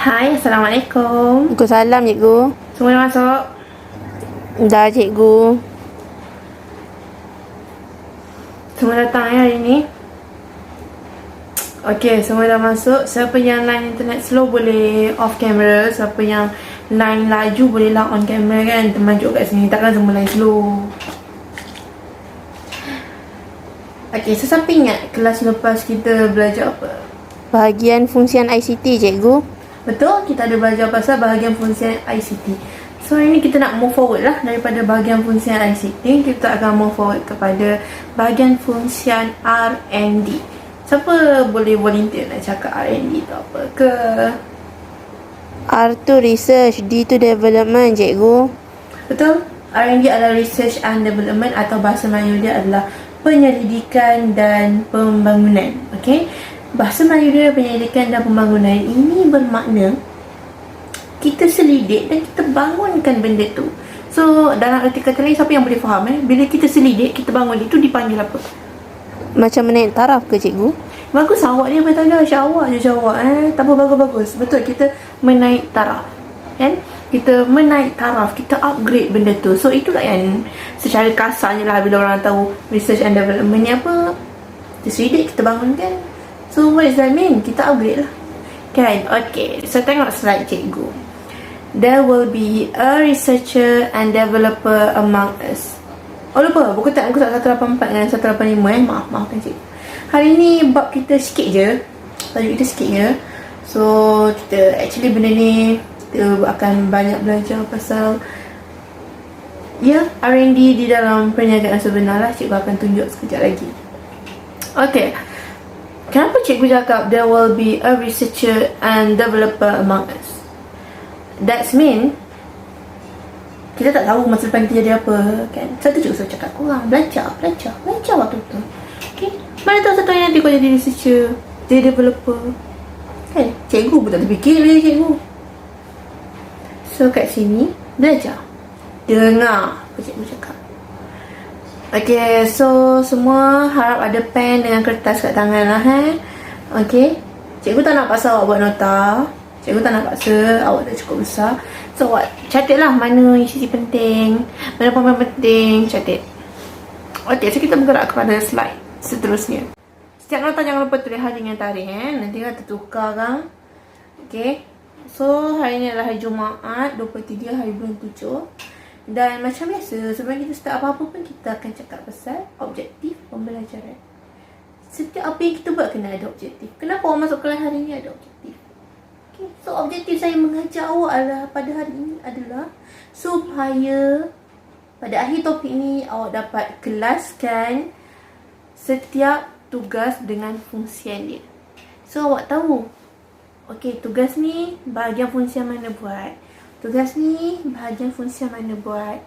Hai, Assalamualaikum. Waalaikumsalam cikgu. Semua dah masuk? Dah cikgu. Semua datang ya hari ni? Okey, semua dah masuk. Siapa yang line internet slow boleh off camera. Siapa yang line laju boleh lah on camera kan. Termajuk kat sini, takkan semua line slow. Okey, sesiapa ingat kelas lepas kita belajar apa? Bahagian fungsian ICT cikgu. Betul, kita ada belajar pasal bahagian fungsian ICT. So hari ni kita nak move forward lah daripada bahagian fungsian ICT. Kita akan move forward kepada bahagian fungsian R&D. Siapa boleh volunteer nak cakap R&D tu apa ke? R tu research, D tu development cikgu. Betul, R&D adalah research and development, atau bahasa Melayu dia adalah penyelidikan dan pembangunan. Okay, bahasa Melayu dia penyelidikan dan pembangunan ini bermakna kita selidik dan kita bangunkan benda tu. So dalam arti kata lain, siapa yang boleh faham bila kita selidik, kita bangun, itu dipanggil apa? Macam menaik taraf ke cikgu? Bagus awak dia bertanya, awak je jawab tak apa, bagus-bagus. Betul, kita menaik taraf kan? Kita menaik taraf, kita upgrade benda tu. So itulah yang secara kasarnya lah bila orang tahu research and development ni apa. Kita selidik, kita bangunkan. So what does that mean? Kita upgrade lah kan? Okay, so tengok slide cikgu. There will be a researcher and developer among us. Oh lupa, buku tak 184 dengan 185 maafkan cikgu. Hari ni bab kita sikit je, tajuk kita sikit je. So kita actually benda ni kita akan banyak belajar pasal R&D di dalam perniagaan sebenar lah. Cikgu akan tunjuk sekejap lagi. Okay, kenapa cikgu cakap there will be a researcher and developer among us? That's mean kita tak tahu masa depan kita jadi apa kan. Satu cikgu selalu cakap korang belajar waktu tu. Okay, mana tahu satu hari nanti kau jadi researcher, jadi developer kan. Cikgu pun tak terfikir bila cikgu. So kat sini belajar, dengar apa cikgu cakap. Okay, so semua harap ada pen dengan kertas kat tangan lah Okay, cikgu tak nak paksa awak buat nota. Cikgu tak nak paksa, awak dah cukup besar. So awak catatlah mana isi penting, mana poin penting, catat. Okay, so kita bergerak kepada slide seterusnya. Setiap nota jangan lupa tulis hari dengan tarikh nanti kan tertukar kan. Okay, so hari ni adalah hari Jumaat 23 hari bulan 7. Dan macam biasa, sebelum kita start apa-apa pun kita akan cakap pasal objektif pembelajaran. Setiap apa yang kita buat kena ada objektif. Kenapa awak masuk kelas hari ni ada objektif? Okay, so objektif saya mengajar awak pada hari ini adalah supaya pada akhir topik ni awak dapat kelaskan setiap tugas dengan fungsian dia. So awak tahu, okay, tugas ni bahagian fungsian mana buat, tugas ni bahagian fungsian mana buat.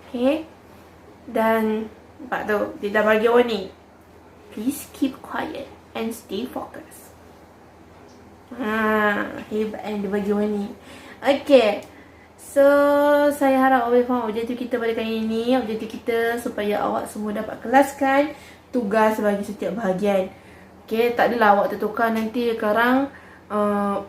Okay, dan nampak tu dia dah bagi warning, please keep quiet and stay focused. Hebat yang dia bagi warning. Okay, so saya harap awak boleh faham objektif kita pada kali ini. Objektif kita supaya awak semua dapat kelaskan tugas bagi setiap bahagian. Okay, tak adalah awak tertukar nanti sekarang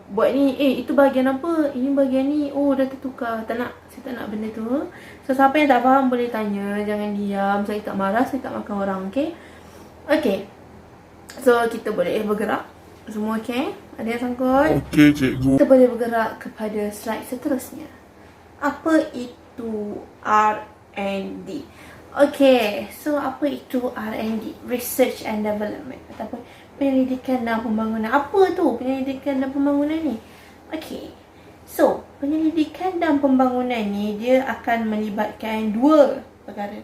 buat ni, itu bahagian apa, ini bahagian ni, oh dah tertukar. Tak nak, saya tak nak benda tu. So siapa yang tak faham boleh tanya, jangan diam. Saya tak marah, saya tak makan orang. Okay, okay, so kita boleh bergerak semua. Okay, ada yang sangkut? Okey cikgu. Kita boleh bergerak kepada slide seterusnya. Apa itu R&D? Okay, so apa itu R&D? Research and Development, ataupun penyelidikan dan pembangunan. Apa tu penyelidikan dan pembangunan ni? Okay, so penyelidikan dan pembangunan ni dia akan melibatkan dua perkara.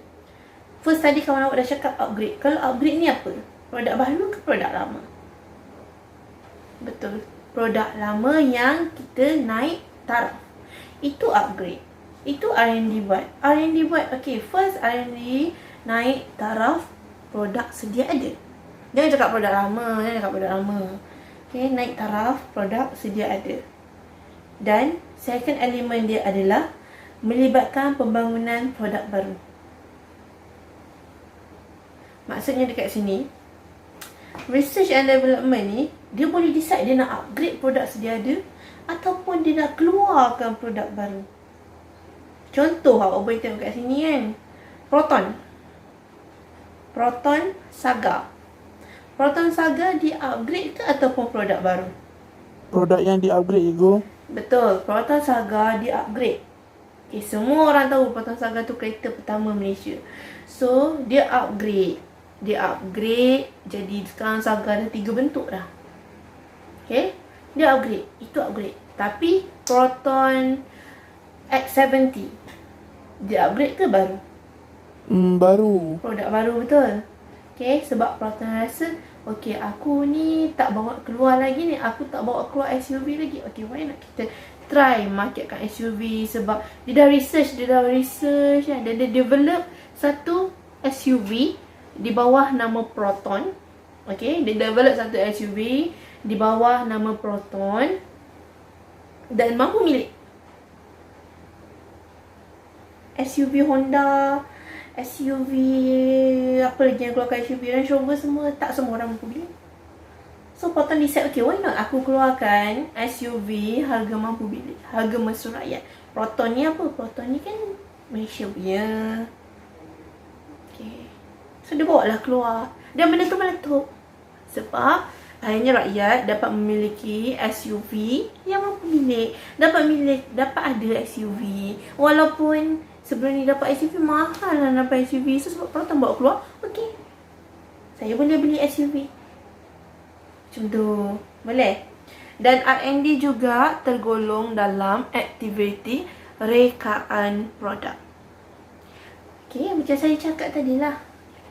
First tadi kawan awak dah cakap upgrade. Kalau upgrade ni apa? Produk baru ke produk lama? Betul, produk lama yang kita naik taraf, itu upgrade. Itu R&D buat. R&D buat, okay, first R&D naik taraf produk sedia ada. Jangan cakap produk lama, okay, naik taraf produk sedia ada. Dan second elemen dia adalah melibatkan pembangunan produk baru. Maksudnya dekat sini, research and development ni dia boleh decide dia nak upgrade produk sedia ada ataupun dia nak keluarkan produk baru. Contoh awak boleh tengok kat sini kan. Proton Saga. Proton Saga di upgrade ke ataupun produk baru? Produk yang di-upgrade, cikgu. Betul, Proton Saga di upgrade. Okay, semua orang tahu Proton Saga tu kereta pertama Malaysia. So, dia upgrade. Jadi sekarang Saga ada 3 bentuk dah. Okay, dia upgrade. Itu upgrade. Tapi Proton X70 dia upgrade ke baru? Baru. Produk baru, betul. Okay, sebab Proton rasa okay, aku ni tak bawa keluar lagi ni. Aku tak bawa keluar SUV lagi. Okay, why not kita try marketkan SUV. Sebab dia dah research kan. Dia dah develop satu SUV di bawah nama Proton. Okay, dia develop satu SUV di bawah nama Proton dan mampu milik SUV Honda, SUV apa lagi yang keluarkan SUV, Range Rover, semua tak semua orang mampu beli. So Proton decide, okay, why not aku keluarkan SUV harga mampu beli, harga mesra rakyat. Proton ni apa? Proton ni kan Malaysia punya. Okay, so dia bawa lah keluar. Dan benda tu meletup sebab akhirnya rakyat dapat memiliki SUV yang mampu milik. Dapat ada SUV walaupun sebelum ni dapat SUV mahal lah dapat SUV. So sebab Proton bawa keluar, okey, saya boleh beli SUV. Macam tu, boleh. Dan R&D juga tergolong dalam aktiviti rekaan produk. Okey, macam saya cakap tadi lah,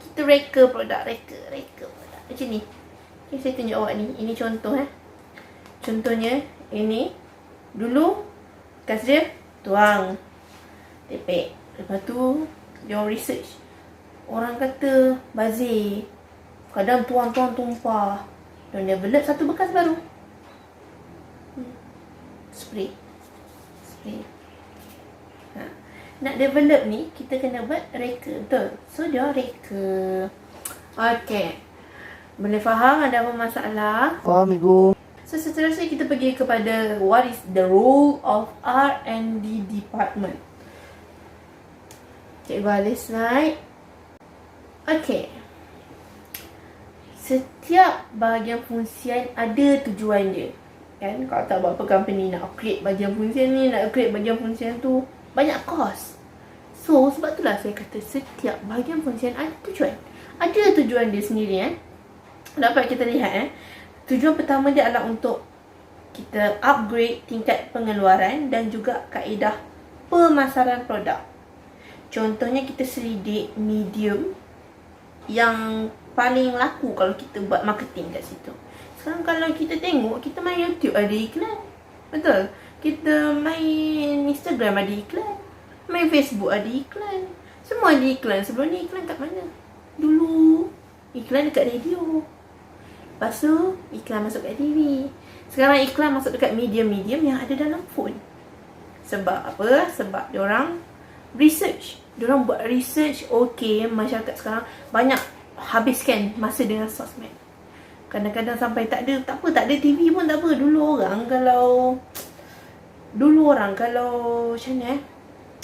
kita reka produk, reka produk macam ni. Okay, saya tunjuk awak ni. Ini contoh Contohnya ini. Dulu kas dia tuang, tepek. Lepas tu dia orang research. Orang kata bazir. Kadang tuang tumpah. Dan dia develop satu bekas baru. Spray. Nak develop ni kita kena buat reka. Betul. So dia reka. Okay, boleh faham? Ada apa masalah? Faham, cikgu. So seterusnya kita pergi kepada what is the role of R&D department. Cikgu alih slide. Okay, setiap bahagian fungsian ada tujuan dia. Kan, kalau tak buat apa company nak upgrade bahagian fungsian ni, nak upgrade bahagian fungsian tu, banyak cost. So sebab itulah saya kata setiap bahagian fungsian ada tujuan. Ada tujuan dia sendiri. Dapat kita lihat tujuan pertama dia adalah untuk kita upgrade tingkat pengeluaran dan juga kaedah pemasaran produk. Contohnya kita selidik medium yang paling laku kalau kita buat marketing kat situ. Sekarang kalau kita tengok, kita main YouTube ada iklan. Betul? Kita main Instagram ada iklan. Main Facebook ada iklan. Semua ada iklan. Sebelum ni iklan kat mana? Dulu iklan dekat radio. Lepas tu iklan masuk kat TV. Sekarang iklan masuk dekat medium-medium yang ada dalam phone. Sebab apa? Sebab diorang research. Diorang buat research. Okay, masyarakat sekarang banyak habiskan masa dengan sosmed. Kadang-kadang sampai tak ada TV pun tak apa. Dulu orang kalau macam mana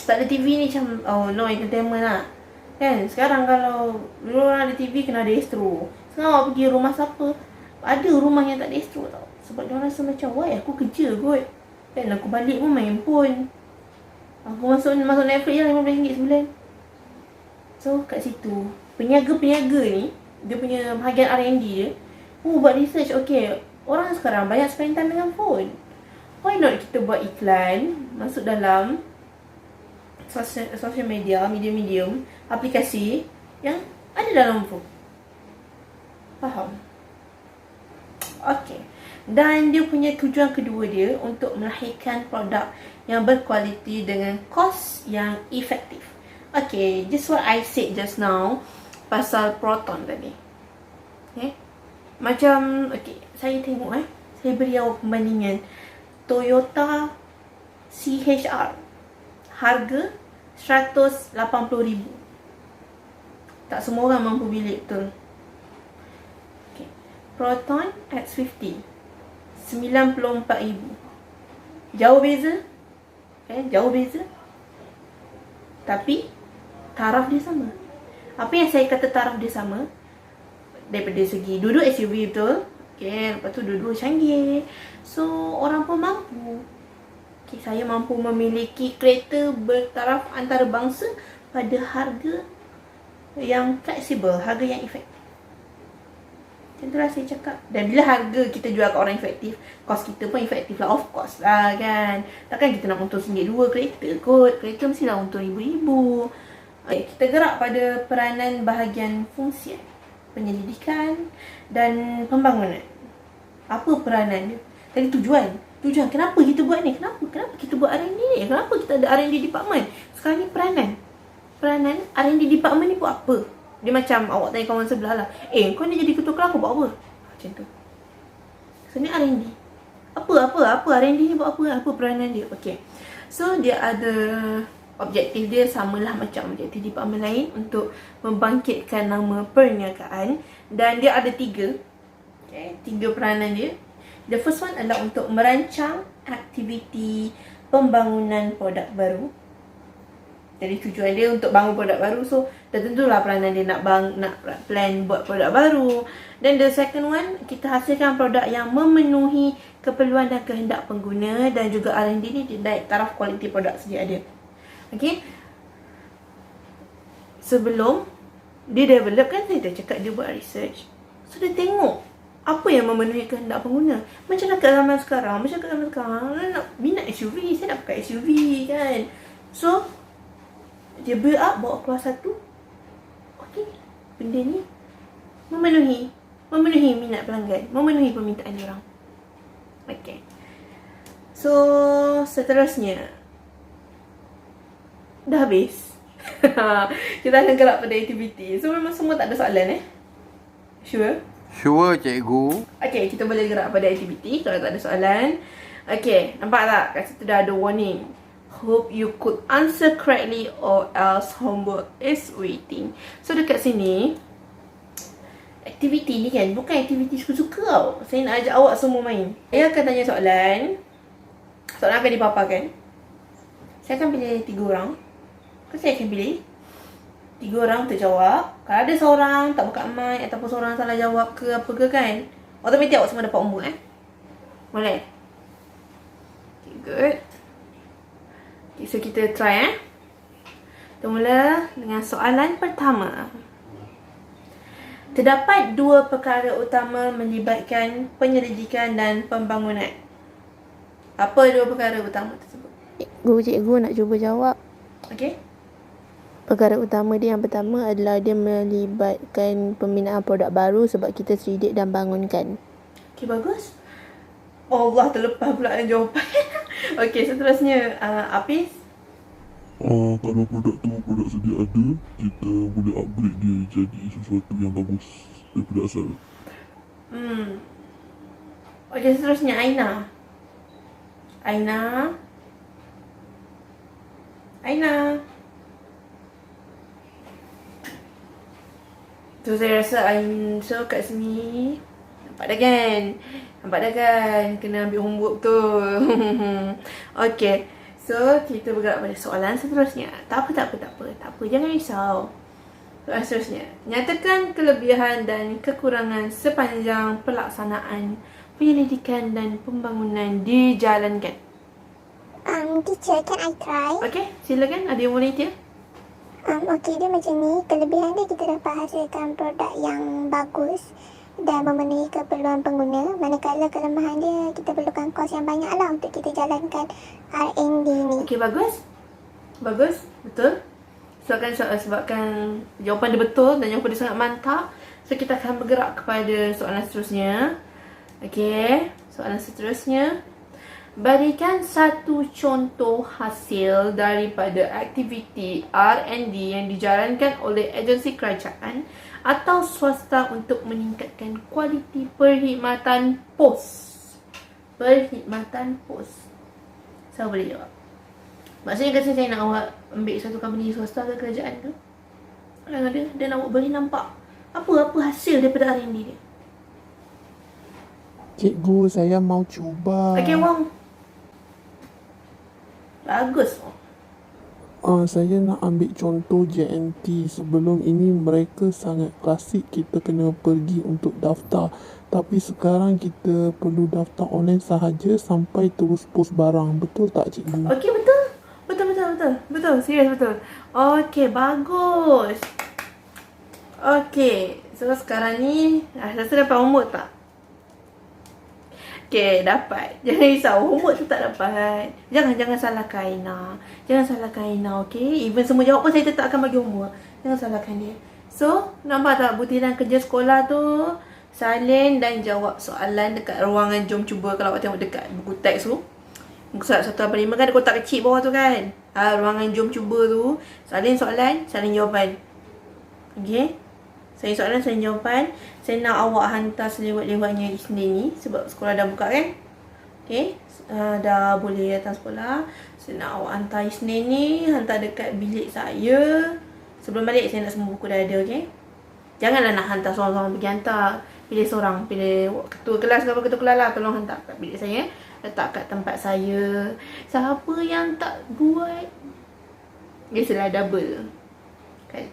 tak ada TV ni macam no entertainment lah. Kan? Sekarang kalau dulu orang ada TV kena ada Astro. Sekarang awak pergi rumah siapa, ada rumah yang tak ada Astro tau. Sebab dia orang rasa macam, why aku kerja kot. Kan aku balik pun main phone. Aku masuk Netflix je RM15 sebulan. So kat situ peniaga-peniaga ni, dia punya bahagian R&D dia buat research. Okay, orang sekarang banyak spend time dengan phone. Why not kita buat iklan masuk dalam social media, medium-medium, aplikasi yang ada dalam phone. Faham? Okay. Dan dia punya tujuan kedua dia untuk melahirkan produk yang berkualiti dengan kos yang efektif. Okay, just what I said just now pasal Proton tadi. Okay. Macam, okay, saya tengok saya beri awak perbandingan Toyota CHR. Harga RM180,000. Tak semua orang mampu beli, betul. Okay. Proton X50 RM94,000. Jauh beza. Jauh beza. Tapi taraf dia sama. Apa yang saya kata taraf dia sama? Daripada segi dua-dua SUV betul. Lepas tu dua-dua canggih. So orang pun mampu. Saya mampu memiliki kereta bertaraf antarabangsa pada harga yang fleksibel, harga yang efektif. Macam itulah saya cakap. Dan bila harga kita jual ke orang efektif, kos kita pun efektif lah. Of course lah kan. Takkan kita nak untung RM1.2 kereta kot. Kereta mestilah untung RM1,000. Kita gerak pada peranan bahagian fungsian, penyelidikan dan pembangunan. Apa peranan dia? Tadi tujuan. Kenapa kita buat ni? Kenapa kita buat R&D ni? Kenapa kita ada R&D department? Sekarang ni peranan R&D department ni buat apa? Dia macam awak tanya kawan sebelah lah, kau ni jadi ketua kelas, kau buat apa? Macam tu. So ni R&D. Apa R&D ni buat apa? Apa peranan dia? Okay. So dia ada objektif dia samalah macam objektif department lain, untuk membangkitkan nama perniagaan. Dan dia ada 3 peranan dia. The first one adalah untuk merancang aktiviti pembangunan produk baru. Jadi tujuan dia untuk bangun produk baru. So dah tentulah peranan dia nak plan buat produk baru. Dan the second one, kita hasilkan produk yang memenuhi keperluan dan kehendak pengguna. Dan juga R&D ni dia naik taraf kualiti produk sedia ada. Okay. Sebelum dia develop kan, saya dah cakap dia buat research. So dia tengok apa yang memenuhi kehendak pengguna. Masyarakat zaman sekarang nak minat SUV, saya nak pakai SUV kan. So dia build up, bawa keluar satu. Okay, benda ni memenuhi minat pelanggan, memenuhi permintaan orang. Okay. So seterusnya dah habis. Kita akan gerak pada aktiviti. So memang semua tak ada soalan Sure? Sure, cikgu. Okay, kita boleh gerak pada aktiviti kalau tak ada soalan. Okay, nampak tak? Kat situ dah ada warning. Hope you could answer correctly or else homework is waiting. So dekat sini, aktiviti ni kan bukan aktiviti suka-suka tau. Saya nak ajak awak semua main. Saya akan tanya soalan. Soalan akan dipaparkan. Saya akan pilih 3 orang. Saya akan pilih 3 orang terjawab. Kalau ada seorang tak buka mic ataupun seorang salah jawab ke apa ke kan, automatik awak semua dapat homework Boleh? Okay, good. Okay, so kita try Kita mula dengan soalan pertama. Terdapat 2 perkara utama melibatkan penyelidikan dan pembangunan. Apa 2 perkara utama tersebut? Cikgu nak cuba jawab. Okay. Perkara utama dia, yang pertama adalah dia melibatkan pembinaan produk baru sebab kita selidik dan bangunkan. Okay, bagus. Allah, terlepas pula jawapan. Okay, seterusnya Hafiz. Kalau produk tu produk sedia ada, kita boleh upgrade dia jadi sesuatu yang bagus daripada asal. Okay, seterusnya Aina. So saya rasa so kat sini nampak dah kan kena ambil homework tu. Okay, so kita bergerak pada soalan seterusnya. Tak apa, jangan risau. Soalan seterusnya, nyatakan kelebihan dan kekurangan sepanjang pelaksanaan penyelidikan dan pembangunan dijalankan. Teacher, can I try? Okay, silakan. Ada yang volunteer? Okey, dia macam ni. Kelebihan dia, kita dapat hasilkan produk yang bagus dan memenuhi keperluan pengguna. Manakala kelemahan dia, kita perlukan kos yang banyak lah untuk kita jalankan R&D ni. Okey, bagus. Betul. Sebabkan jawapan dia betul dan jawapan dia sangat mantap. So kita akan bergerak kepada soalan seterusnya. Okey, soalan seterusnya. Berikan satu contoh hasil daripada aktiviti R&D yang dijalankan oleh agensi kerajaan atau swasta untuk meningkatkan kualiti perkhidmatan pos. Saya boleh jawab. Maksudnya kata saya nak awak ambil satu company swasta ke kerajaan tu, dan awak boleh nampak apa hasil daripada R&D dia. Cikgu, saya mau cuba. Okay, Wong. Bagus. Saya nak ambil contoh JNT. Sebelum ini mereka sangat klasik, kita kena pergi untuk daftar. Tapi sekarang kita perlu daftar online sahaja sampai terus post barang. Betul tak, cikgu? Okay, betul. Betul, serius betul. Okay, bagus. Okay, so sekarang ni rasa dapat homework tak? Okay, dapat. Jangan risau, homework tu tak dapat. Jangan salahkan Aina. Jangan salahkan Aina, okay? Even semua jawab pun saya tetap akan bagi homework. Jangan salahkan dia. So, nampak tak butiran kerja sekolah tu? Salin dan jawab soalan dekat ruangan jom cuba. Kalau awak tengok dekat buku teks tu, muka surat 185 kan ada kotak kecil bawah tu kan? Ruangan jom cuba tu, salin soalan, salin jawapan. Okay? Salin soalan, salin jawapan. Saya nak awak hantar selewat-lewatnya Isnin ni sebab sekolah dah buka kan? Okay? Dah boleh datang sekolah. Saya nak awak hantar Isnin ni, hantar dekat bilik saya. Sebelum balik saya nak semua buku dah ada, okay? Janganlah nak hantar seorang-seorang pergi hantar. Pilih seorang, pilih ketua kelas ke apa, ketua kelas lah. Tolong hantar kat bilik saya. Letak kat tempat saya. Siapa yang tak buat, biasalah double. Kan?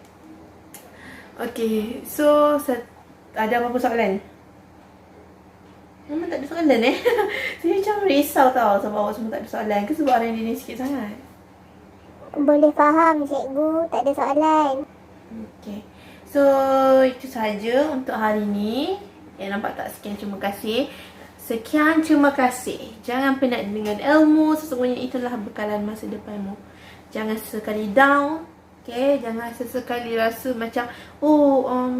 Okay, so ada apa-apa soalan? Memang tak ada soalan Saya macam risau tau sebab awak semua tak ada soalan. Ke sebab orang ini sikit sangat? Boleh faham, cikgu. Tak ada soalan. Okay, so itu sahaja untuk hari ni. Nampak tak? Sekian terima kasih. Sekian terima kasih. Jangan penat dengan ilmu. Sesungguhnya itulah bekalan masa depanmu. Jangan sesekali down. Okay, jangan sesekali rasa macam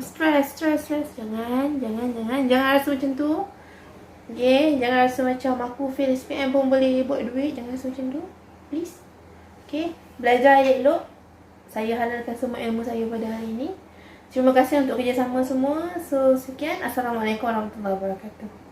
stress. Jangan rasa macam tu. Okay, jangan rasa macam aku fail SPM pun boleh buat duit. Jangan rasa macam tu, please. Okay, belajar elok. Saya halalkan semua ilmu saya pada hari ini. Terima kasih untuk kerjasama semua. So, sekian. Assalamualaikum warahmatullahi wabarakatuh.